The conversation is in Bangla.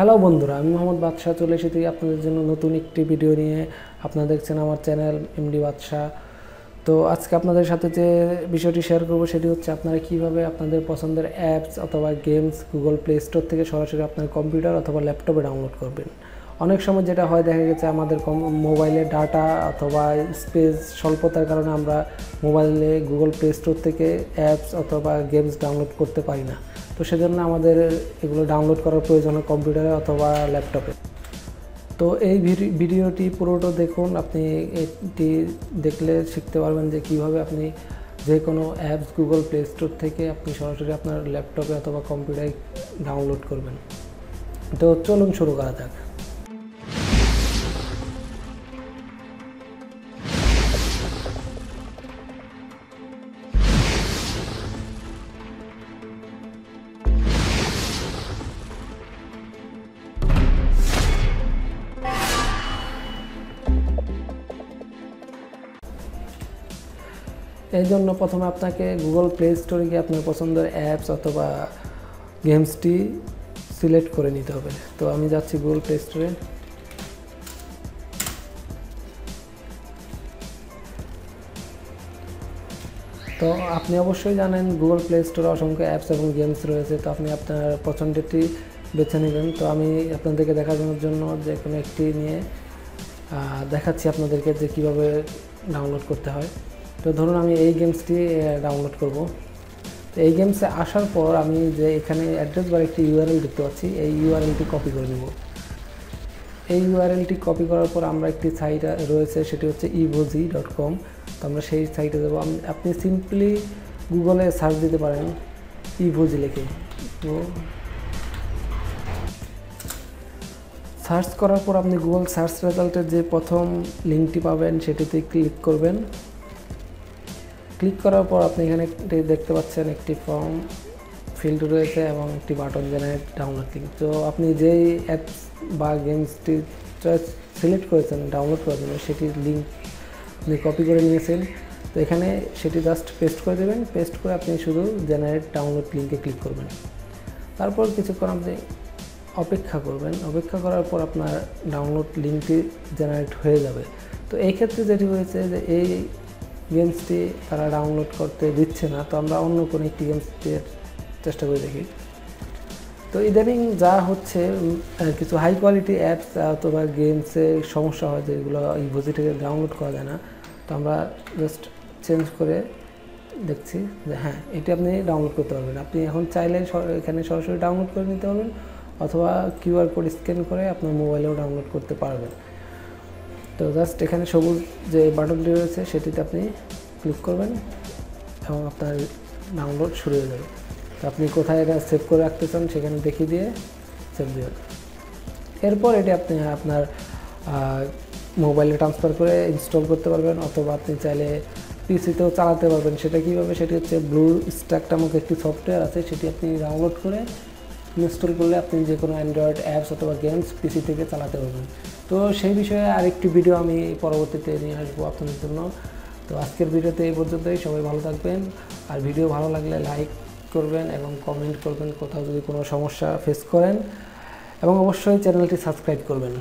হ্যালো বন্ধুরা, আমি মোহাম্মদ বাদশাহ চলে এসেছি আপনাদের জন্য নতুন একটি ভিডিও নিয়ে। আপনারা দেখছেন আমার চ্যানেল এমডি বাদশাহ। তো আজকে আপনাদের সাথে যে বিষয়টি শেয়ার করব সেটি হচ্ছে আপনারা কিভাবে আপনাদের পছন্দের অ্যাপস অথবা গেমস গুগল প্লে স্টোর থেকে সরাসরি আপনার কম্পিউটার অথবা ল্যাপটপে ডাউনলোড করবেন। অনেক সময় যেটা হয়, দেখা গেছে আমাদের মোবাইলে ডাটা অথবা স্পেস স্বল্পতার কারণে আমরা মোবাইলে গুগল প্লে স্টোর থেকে অ্যাপস অথবা গেমস ডাউনলোড করতে পারি না। তো সেজন্য আমাদের এগুলো ডাউনলোড করার প্রয়োজন হয় কম্পিউটারে অথবা ল্যাপটপে। তো এই ভিডিওটি পুরোটা দেখুন, আপনি এটি দেখলে শিখতে পারবেন যে কীভাবে আপনি যে কোনো অ্যাপস গুগল প্লে স্টোর থেকে আপনি সরাসরি আপনার ল্যাপটপে অথবা কম্পিউটারে ডাউনলোড করবেন। তো চলুন শুরু করা যাক। এই জন্য প্রথমে আপনাকে গুগল প্লে স্টোরে গিয়ে আপনার পছন্দের অ্যাপস অথবা গেমসটি সিলেক্ট করে নিতে হবে। তো আমি যাচ্ছি গুগল প্লে স্টোরে। তো আপনি অবশ্যই জানেন গুগল প্লে স্টোরে অসংখ্য অ্যাপস এবং গেমস রয়েছে। তো আপনি আপনার পছন্দেরটি বেছে নেবেন। তো আমি আপনাদেরকে দেখানোর জন্য যে কোনো একটি নিয়ে দেখাচ্ছি আপনাদেরকে যে কীভাবে ডাউনলোড করতে হয়। তো ধরুন আমি এই গেমসটি ডাউনলোড করব। তো এই গেমসে আসার পর আমি যে এখানে অ্যাড্রেস বার একটি ইউআরএল দেখতে পাচ্ছি, এই ইউআরএলটি কপি করে নেব। এই ইউআরএলটি কপি করার পর আমরা একটি সাইট রয়েছে, সেটি হচ্ছে evozi.com। তো আমরা সেই সাইটে যাব। আপনি সিম্পলি গুগলে সার্চ দিতে পারেন evozi লিখে। তো সার্চ করার পর আপনি গুগল সার্চ রেজাল্টের যে প্রথম লিঙ্কটি পাবেন সেটিতে ক্লিক করবেন। ক্লিক করার পর আপনি এখানে দেখতে পাচ্ছেন একটি ফর্ম ফিল্ড রয়েছে এবং একটি বাটন জেনারেট ডাউনলোড লিঙ্ক। তো আপনি যেই অ্যাপস বা গেমসটি সিলেক্ট করেছেন ডাউনলোড করার জন্য সেটির লিঙ্ক আপনি কপি করে নিয়েছেন। তো এখানে সেটি জাস্ট পেস্ট করে দেবেন। পেস্ট করে আপনি শুধু জেনারেট ডাউনলোড লিঙ্কে ক্লিক করবেন। তারপর কিছুক্ষণ আপনি অপেক্ষা করবেন। অপেক্ষা করার পর আপনার ডাউনলোড লিঙ্কটি জেনারেট হয়ে যাবে। তো এই ক্ষেত্রে যেটি হয়েছে যে এই গেমসটি তারা ডাউনলোড করতে দিচ্ছে না। তো আমরা অন্য কোনো একটি গেমস চেষ্টা করে দেখি। তো ইদানিং যা হচ্ছে, কিছু হাই কোয়ালিটি অ্যাপস অথবা গেমসে সমস্যা হয় যেগুলো ইভোজি থেকে ডাউনলোড করা যায় না। তো আমরা জাস্ট চেঞ্জ করে দেখছি যে হ্যাঁ, এটি আপনি ডাউনলোড করতে পারবেন। আপনি এখন চাইলে এখানে সরাসরি ডাউনলোড করে নিতে পারবেন অথবা কিউআর কোড স্ক্যান করে আপনার মোবাইলেও ডাউনলোড করতে পারবেন। তো জাস্ট এখানে সবুজ যে বাটনটি রয়েছে সেটিতে আপনি ক্লিক করবেন এবং আপনার ডাউনলোড শুরু হয়ে যাবে। তো আপনি কোথায় এটা সেভ করে রাখতে চান সেখানে দেখিয়ে দিয়ে সেভ দেবেন। এরপর এটি আপনি আপনার মোবাইলে ট্রান্সফার করে ইনস্টল করতে পারবেন অথবা আপনি চাইলে পিসিতেও চালাতে পারবেন। সেটা কীভাবে, সেটি হচ্ছে ব্লু স্ট্যাক নামক একটি সফটওয়্যার আছে, সেটি আপনি ডাউনলোড করে ইনস্টল করলে আপনি যে কোনো অ্যান্ড্রয়েড অ্যাপস অথবা গেমস পিসি থেকে চালাতে পারবেন। তো সেই বিষয়ে আরেকটি ভিডিও আমি পরবর্তীতে নিয়ে আসবো আপনাদের জন্য। তো আজকের ভিডিওতে এই পর্যন্তই। সবাই ভালো থাকবেন। আর ভিডিও ভালো লাগলে লাইক করবেন এবং কমেন্ট করবেন কোথাও যদি কোনো সমস্যা ফেস করেন, এবং অবশ্যই চ্যানেলটি সাবস্ক্রাইব করবেন।